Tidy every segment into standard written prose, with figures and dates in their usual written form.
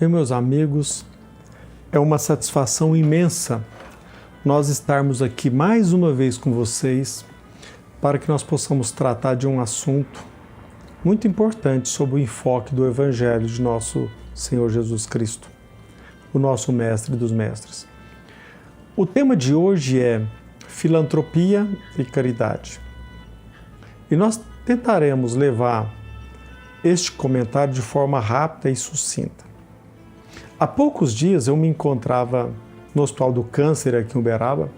Bem, meus amigos, é uma satisfação imensa nós estarmos aqui mais uma vez com vocês para que nós possamos tratar de um assunto muito importante sobre o enfoque do Evangelho de nosso Senhor Jesus Cristo, o nosso Mestre dos Mestres. O tema de hoje é filantropia e caridade. E nós tentaremos levar este comentário de forma rápida e sucinta. Há poucos dias eu me encontrava no Hospital do Câncer aqui em Uberaba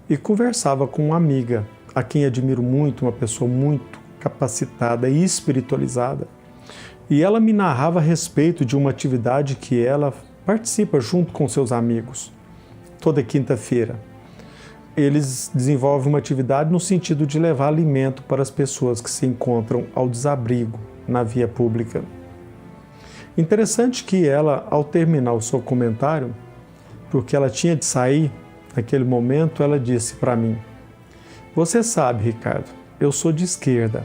e conversava com uma amiga, a quem admiro muito, uma pessoa muito capacitada e espiritualizada. E ela me narrava a respeito de uma atividade que ela participa junto com seus amigos, toda quinta-feira. Eles desenvolvem uma atividade no sentido de levar alimento para as pessoas que se encontram ao desabrigo na via pública. Interessante que ela, ao terminar o seu comentário, porque ela tinha de sair naquele momento, ela disse para mim: "Você sabe, Ricardo, eu sou de esquerda."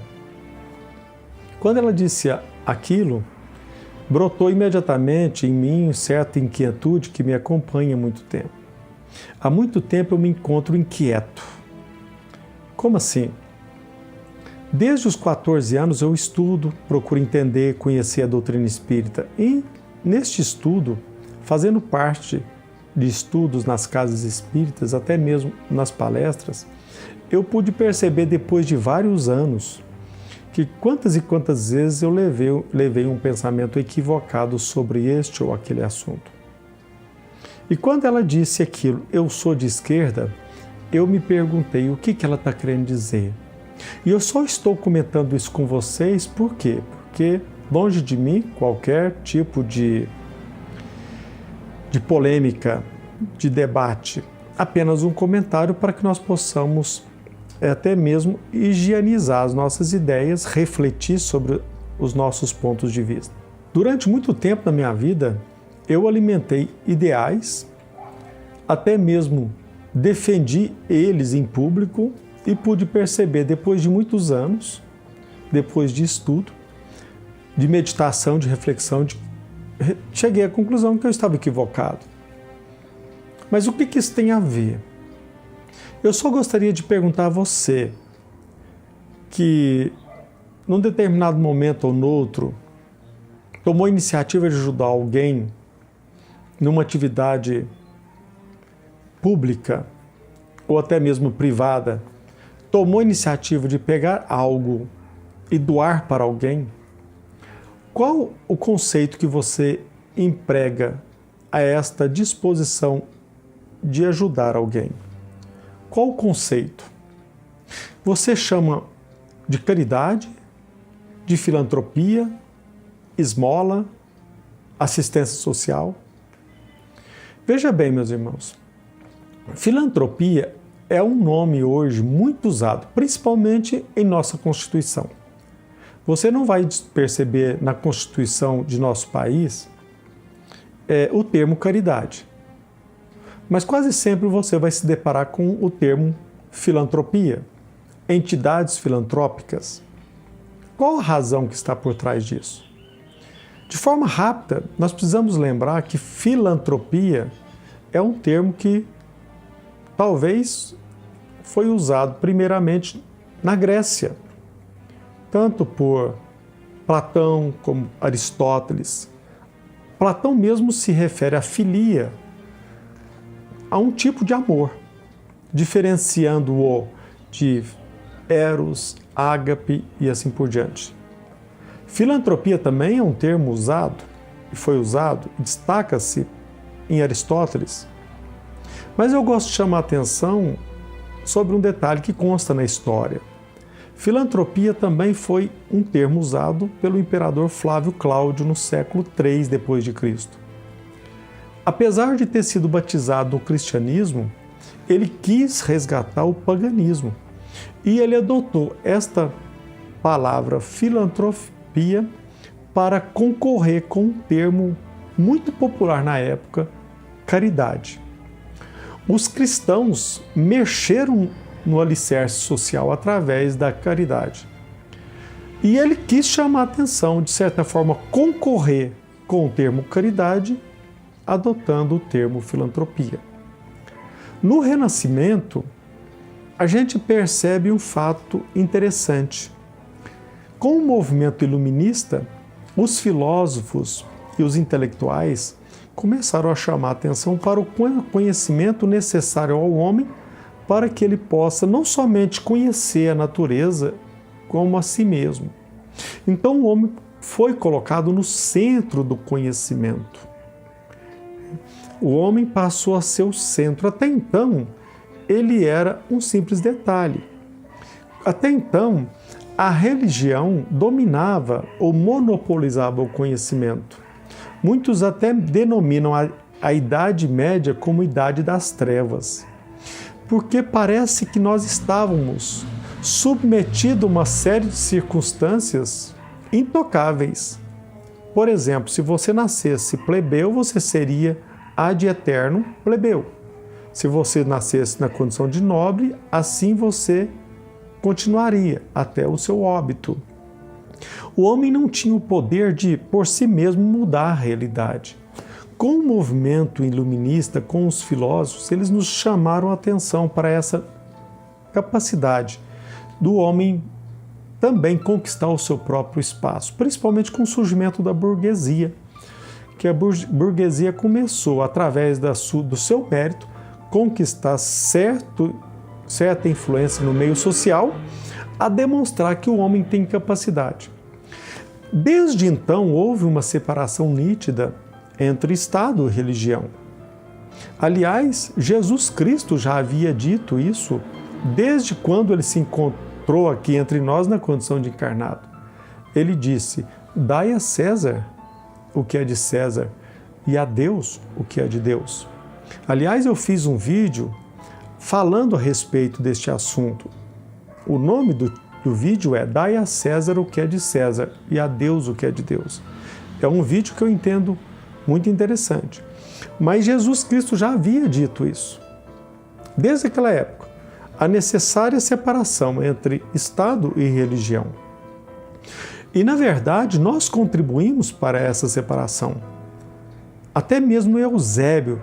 Quando ela disse aquilo, brotou imediatamente em mim certa inquietude que me acompanha há muito tempo. Há muito tempo eu me encontro inquieto. Como assim? Desde os 14 anos eu estudo, procuro entender, conhecer a doutrina espírita. E neste estudo, fazendo parte de estudos nas casas espíritas, até mesmo nas palestras, eu pude perceber depois de vários anos que quantas e quantas vezes eu levei um pensamento equivocado sobre este ou aquele assunto. E quando ela disse aquilo, eu sou de esquerda, eu me perguntei o que ela está querendo dizer. E eu só estou comentando isso com vocês por quê? Porque longe de mim qualquer tipo de polêmica, de debate, apenas um comentário para que nós possamos até mesmo higienizar as nossas ideias, refletir sobre os nossos pontos de vista. Durante muito tempo na minha vida, eu alimentei ideais, até mesmo defendi eles em público e pude perceber depois de muitos anos, depois de estudo, de meditação, de reflexão, cheguei à conclusão que eu estava equivocado. Mas o que isso tem a ver? Eu só gostaria de perguntar a você que, num determinado momento ou noutro, tomou a iniciativa de ajudar alguém numa atividade pública ou até mesmo privada, tomou a iniciativa de pegar algo e doar para alguém. Qual o conceito que você emprega a esta disposição de ajudar alguém? Qual o conceito? Você chama de caridade, de filantropia, esmola, assistência social? Veja bem, meus irmãos, filantropia é um nome hoje muito usado, principalmente em nossa Constituição. Você não vai perceber na Constituição de nosso país o termo caridade. Mas quase sempre você vai se deparar com o termo filantropia, entidades filantrópicas. Qual a razão que está por trás disso? De forma rápida, nós precisamos lembrar que filantropia é um termo que talvez foi usado primeiramente na Grécia, tanto por Platão como Aristóteles. Platão mesmo se refere à filia, a um tipo de amor, diferenciando-o de eros, ágape e assim por diante. Filantropia também é um termo usado, e foi usado, destaca-se em Aristóteles. Mas eu gosto de chamar a atenção sobre um detalhe que consta na história. Filantropia também foi um termo usado pelo imperador Flávio Cláudio no século III d.C. Apesar de ter sido batizado no cristianismo, ele quis resgatar o paganismo e ele adotou esta palavra filantropia para concorrer com um termo muito popular na época, caridade. Os cristãos mexeram no alicerce social através da caridade. E ele quis chamar a atenção, de certa forma, concorrer com o termo caridade, adotando o termo filantropia. No Renascimento, a gente percebe um fato interessante. Com o movimento iluminista, os filósofos e os intelectuais começaram a chamar a atenção para o conhecimento necessário ao homem para que ele possa não somente conhecer a natureza, como a si mesmo. Então o homem foi colocado no centro do conhecimento. O homem passou a ser o centro. Até então, ele era um simples detalhe. Até então, a religião dominava ou monopolizava o conhecimento. Muitos até denominam a Idade Média como Idade das Trevas, porque parece que nós estávamos submetidos a uma série de circunstâncias intocáveis. Por exemplo, se você nascesse plebeu, você seria ad eterno plebeu. Se você nascesse na condição de nobre, assim você continuaria até o seu óbito. O homem não tinha o poder de, por si mesmo, mudar a realidade. Com o movimento iluminista, com os filósofos, eles nos chamaram a atenção para essa capacidade do homem também conquistar o seu próprio espaço, principalmente com o surgimento da burguesia, que a burguesia começou, através do seu mérito, conquistar certa influência no meio social, a demonstrar que o homem tem capacidade. Desde então, houve uma separação nítida entre Estado e religião. Aliás, Jesus Cristo já havia dito isso desde quando ele se encontrou aqui entre nós na condição de encarnado. Ele disse: dai a César o que é de César e a Deus o que é de Deus. Aliás, eu fiz um vídeo falando a respeito deste assunto. O nome do vídeo é Dai a César o que é de César e a Deus o que é de Deus. É um vídeo que eu entendo muito interessante. Mas Jesus Cristo já havia dito isso. Desde aquela época, a necessária separação entre Estado e religião. E, na verdade, nós contribuímos para essa separação. Até mesmo Eusébio,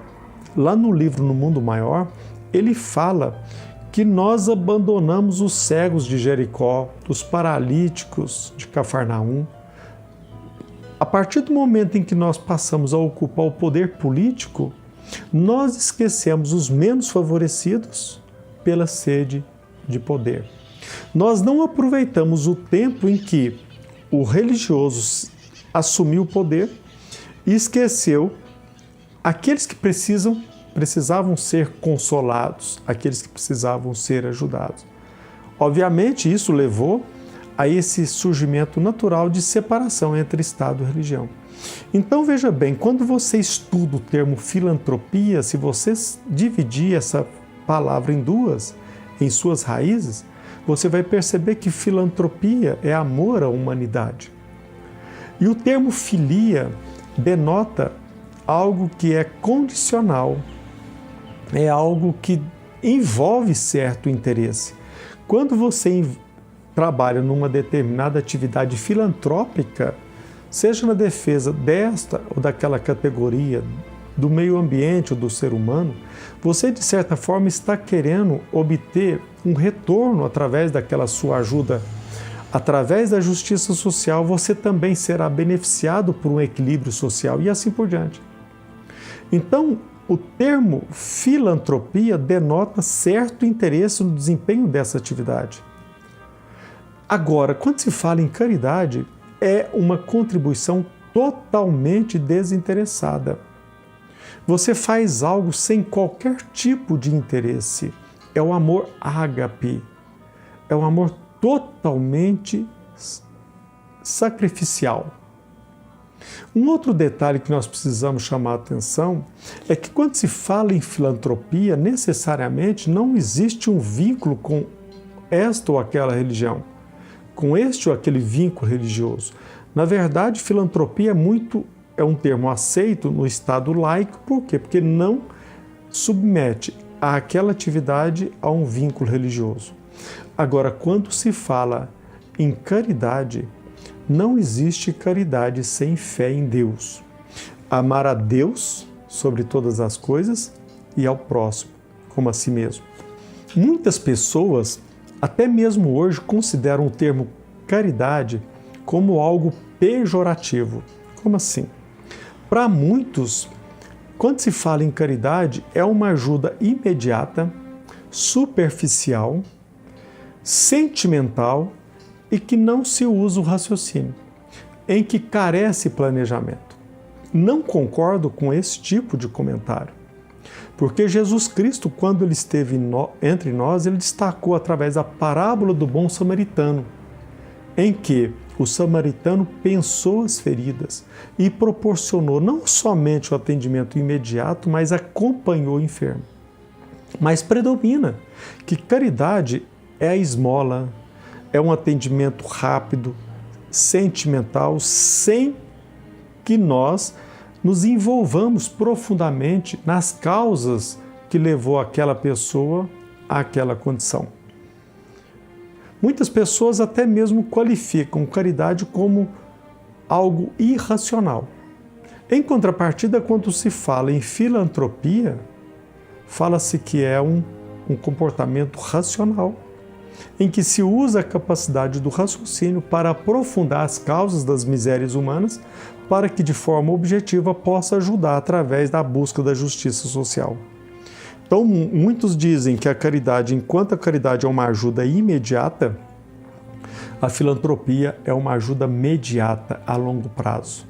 lá no livro No Mundo Maior, ele fala que nós abandonamos os cegos de Jericó, os paralíticos de Cafarnaum. A partir do momento em que nós passamos a ocupar o poder político, nós esquecemos os menos favorecidos pela sede de poder. Nós não aproveitamos o tempo em que o religioso assumiu o poder e esqueceu aqueles que precisavam ser consolados, aqueles que precisavam ser ajudados. Obviamente, isso levou a esse surgimento natural de separação entre Estado e religião. Então, veja bem, quando você estuda o termo filantropia, se você dividir essa palavra em duas, em suas raízes, você vai perceber que filantropia é amor à humanidade. E o termo filia denota algo que é condicional, é algo que envolve certo interesse. Quando você trabalha numa determinada atividade filantrópica, seja na defesa desta ou daquela categoria, do meio ambiente ou do ser humano, você, de certa forma, está querendo obter um retorno através daquela sua ajuda. Através da justiça social, você também será beneficiado por um equilíbrio social e assim por diante. Então, o termo filantropia denota certo interesse no desempenho dessa atividade. Agora, quando se fala em caridade, é uma contribuição totalmente desinteressada. Você faz algo sem qualquer tipo de interesse. É o amor ágape. É um amor totalmente sacrificial. Um outro detalhe que nós precisamos chamar a atenção é que quando se fala em filantropia, necessariamente não existe um vínculo com esta ou aquela religião, com este ou aquele vínculo religioso. Na verdade, filantropia é um termo aceito no Estado laico. Por quê? Porque não submete aquela atividade a um vínculo religioso. Agora, quando se fala em caridade, não existe caridade sem fé em Deus. amar a Deus sobre todas as coisas e ao próximo, como a si mesmo. Muitas pessoas, até mesmo hoje, consideram o termo caridade como algo pejorativo. Como assim? Para muitos, quando se fala em caridade, é uma ajuda imediata, superficial, sentimental e que não se usa o raciocínio, em que carece planejamento. Não concordo com esse tipo de comentário, porque Jesus Cristo, quando ele esteve entre nós, ele destacou através da parábola do bom samaritano, em que o samaritano pensou as feridas e proporcionou não somente o atendimento imediato, mas acompanhou o enfermo. Mas predomina que caridade é a esmola, é um atendimento rápido, sentimental, sem que nós nos envolvamos profundamente nas causas que levou aquela pessoa àquela condição. Muitas pessoas até mesmo qualificam caridade como algo irracional. Em contrapartida, quando se fala em filantropia, fala-se que é um comportamento racional, em que se usa a capacidade do raciocínio para aprofundar as causas das misérias humanas, para que de forma objetiva possa ajudar através da busca da justiça social. Então, muitos dizem que a caridade, enquanto a caridade é uma ajuda imediata, a filantropia é uma ajuda mediata a longo prazo.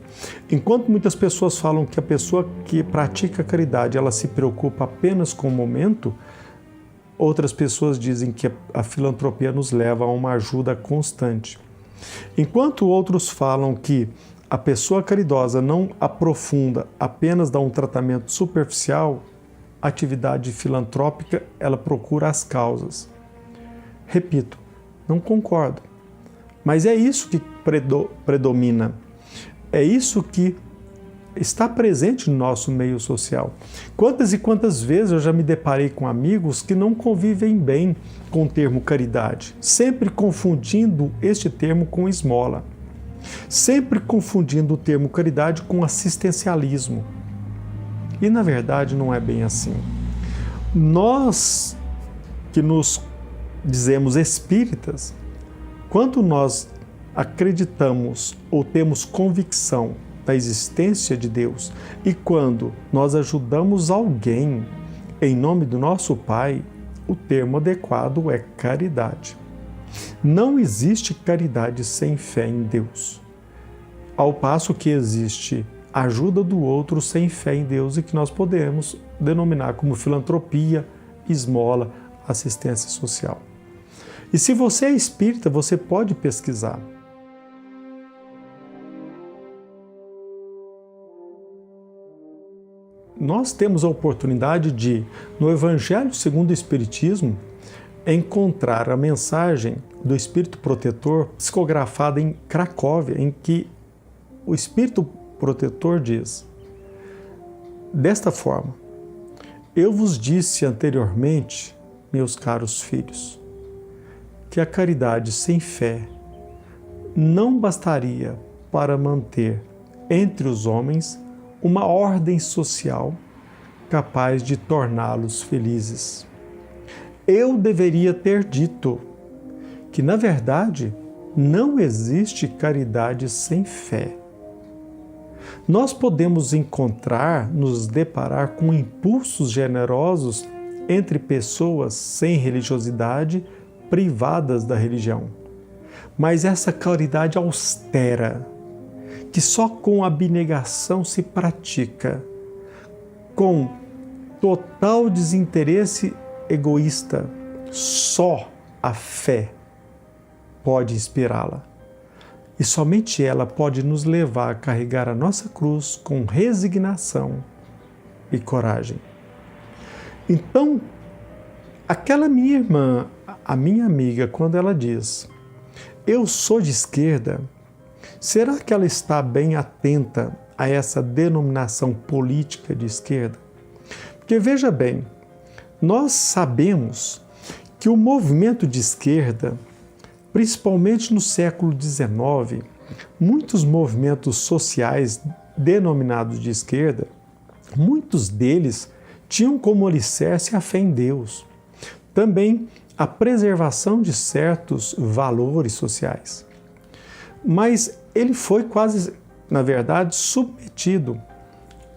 Enquanto muitas pessoas falam que a pessoa que pratica a caridade, ela se preocupa apenas com o momento, outras pessoas dizem que a filantropia nos leva a uma ajuda constante. Enquanto outros falam que a pessoa caridosa não aprofunda, apenas dá um tratamento superficial, a atividade filantrópica, ela procura as causas. Repito, não concordo, mas é isso que predomina, é isso que está presente no nosso meio social. Quantas e quantas vezes eu já me deparei com amigos que não convivem bem com o termo caridade, sempre confundindo este termo com esmola, sempre confundindo o termo caridade com assistencialismo. E na verdade não é bem assim. Nós que nos dizemos espíritas, quando nós acreditamos ou temos convicção da existência de Deus e quando nós ajudamos alguém em nome do nosso Pai, o termo adequado é caridade. Não existe caridade sem fé em Deus, ao passo que existe ajuda do outro sem fé em Deus e que nós podemos denominar como filantropia, esmola, assistência social. E se você é espírita, você pode pesquisar. Nós temos a oportunidade de, no Evangelho segundo o Espiritismo, encontrar a mensagem do Espírito Protetor psicografada em Cracóvia, em que o Espírito Protetor diz: desta forma, eu vos disse anteriormente, meus caros filhos, que a caridade sem fé não bastaria para manter entre os homens uma ordem social capaz de torná-los felizes. Eu deveria ter dito que, na verdade, não existe caridade sem fé. Nós podemos nos deparar com impulsos generosos entre pessoas sem religiosidade, privadas da religião. Mas essa caridade austera, que só com abnegação se pratica, com total desinteresse egoísta, só a fé pode inspirá-la. E somente ela pode nos levar a carregar a nossa cruz com resignação e coragem. Então, aquela minha irmã, a minha amiga, quando ela diz: eu sou de esquerda, será que ela está bem atenta a essa denominação política de esquerda? Porque veja bem, nós sabemos que o movimento de esquerda, principalmente no século XIX, muitos movimentos sociais denominados de esquerda, muitos deles tinham como alicerce a fé em Deus. Também a preservação de certos valores sociais. Mas ele foi quase, na verdade, submetido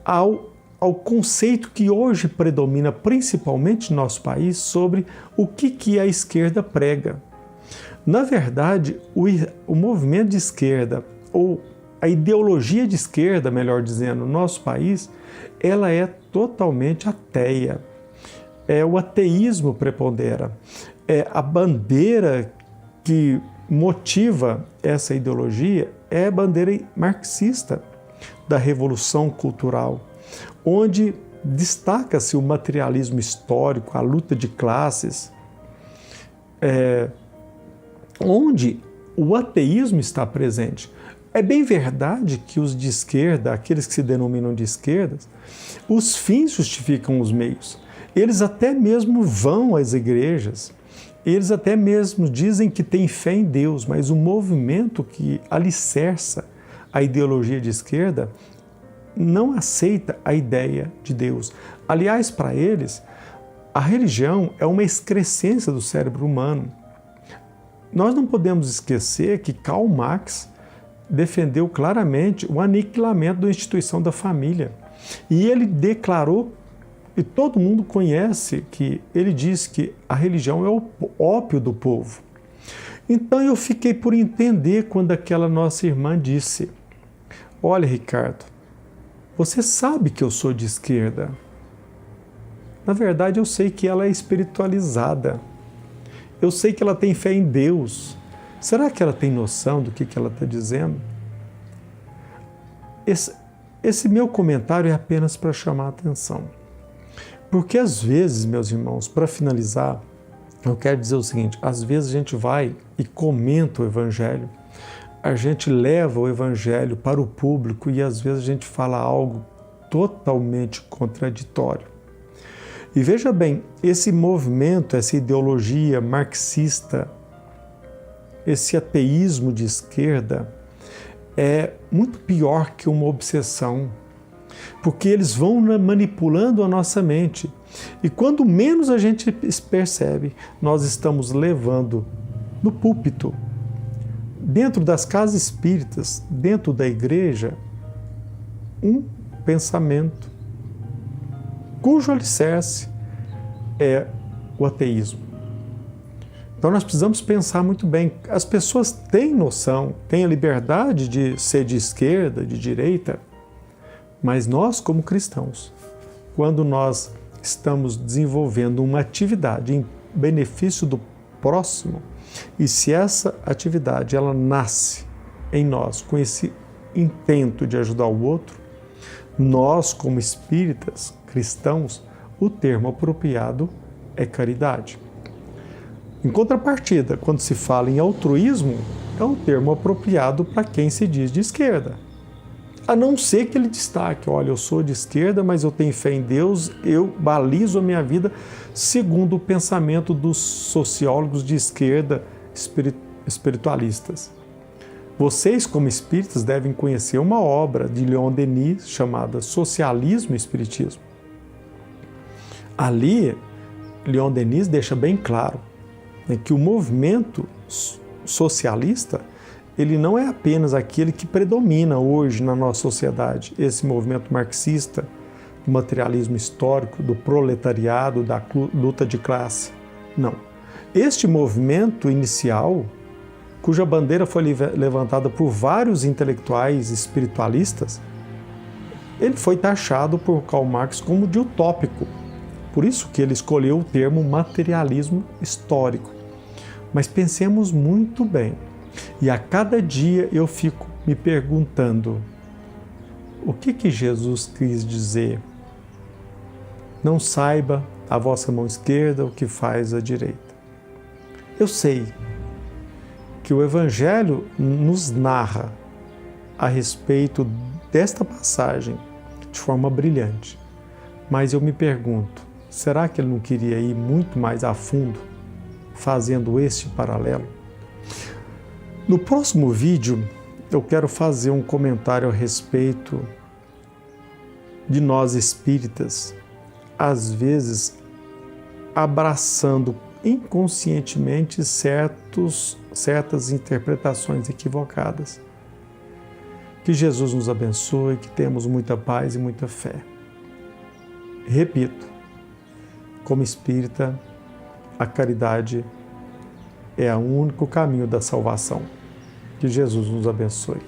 ao conceito que hoje predomina principalmente no nosso país sobre o que a esquerda prega. Na verdade, o movimento de esquerda, ou a ideologia de esquerda, melhor dizendo, no nosso país, ela é totalmente ateia. O ateísmo prepondera. A bandeira que motiva essa ideologia é a bandeira marxista da Revolução Cultural, onde destaca-se o materialismo histórico, a luta de classes, onde o ateísmo está presente. É bem verdade que os de esquerda, aqueles que se denominam de esquerda, os fins justificam os meios. Eles até mesmo vão às igrejas, eles até mesmo dizem que têm fé em Deus, mas o movimento que alicerça a ideologia de esquerda não aceita a ideia de Deus. Aliás, para eles, a religião é uma excrescência do cérebro humano. Nós não podemos esquecer que Karl Marx defendeu claramente o aniquilamento da instituição da família. E ele declarou, e todo mundo conhece, que ele disse que a religião é o ópio do povo. Então eu fiquei por entender quando aquela nossa irmã disse: olha, Ricardo, você sabe que eu sou de esquerda. Na verdade, eu sei que ela é espiritualizada. Eu sei que ela tem fé em Deus. Será que ela tem noção do que ela está dizendo? Esse meu comentário é apenas para chamar a atenção. Porque às vezes, meus irmãos, para finalizar, eu quero dizer o seguinte: às vezes a gente vai e comenta o Evangelho, a gente leva o Evangelho para o público e às vezes a gente fala algo totalmente contraditório. E veja bem, esse movimento, essa ideologia marxista, esse ateísmo de esquerda é muito pior que uma obsessão, porque eles vão manipulando a nossa mente. E quando menos a gente percebe, nós estamos levando no púlpito, dentro das casas espíritas, dentro da igreja, um pensamento cujo alicerce é o ateísmo. Então nós precisamos pensar muito bem. As pessoas têm noção, têm a liberdade de ser de esquerda, de direita, mas nós, como cristãos, quando nós estamos desenvolvendo uma atividade em benefício do próximo, e se essa atividade ela nasce em nós com esse intento de ajudar o outro, nós, como espíritas, cristãos, o termo apropriado é caridade. Em contrapartida, quando se fala em altruísmo, é um termo apropriado para quem se diz de esquerda. A não ser que ele destaque: olha, eu sou de esquerda, mas eu tenho fé em Deus, eu balizo a minha vida segundo o pensamento dos sociólogos de esquerda espiritualistas. Vocês, como espíritas, devem conhecer uma obra de Leon Denis chamada Socialismo e Espiritismo. Ali, Leon Denis deixa bem claro que o movimento socialista ele não é apenas aquele que predomina hoje na nossa sociedade, esse movimento marxista, do materialismo histórico, do proletariado, da luta de classe. Não. Este movimento inicial, cuja bandeira foi levantada por vários intelectuais espiritualistas, ele foi taxado por Karl Marx como de utópico. Por isso que ele escolheu o termo materialismo histórico. Mas pensemos muito bem. E a cada dia eu fico me perguntando: o que Jesus quis dizer? Não saiba a vossa mão esquerda o que faz a direita. Eu sei que o Evangelho nos narra a respeito desta passagem de forma brilhante. Mas eu me pergunto, será que ele não queria ir muito mais a fundo, fazendo este paralelo? No próximo vídeo, eu quero fazer um comentário a respeito de nós espíritas, às vezes abraçando inconscientemente certas interpretações equivocadas. Que Jesus nos abençoe, que temos muita paz e muita fé. Repito, como espírita, a caridade é o único caminho da salvação. Que Jesus nos abençoe.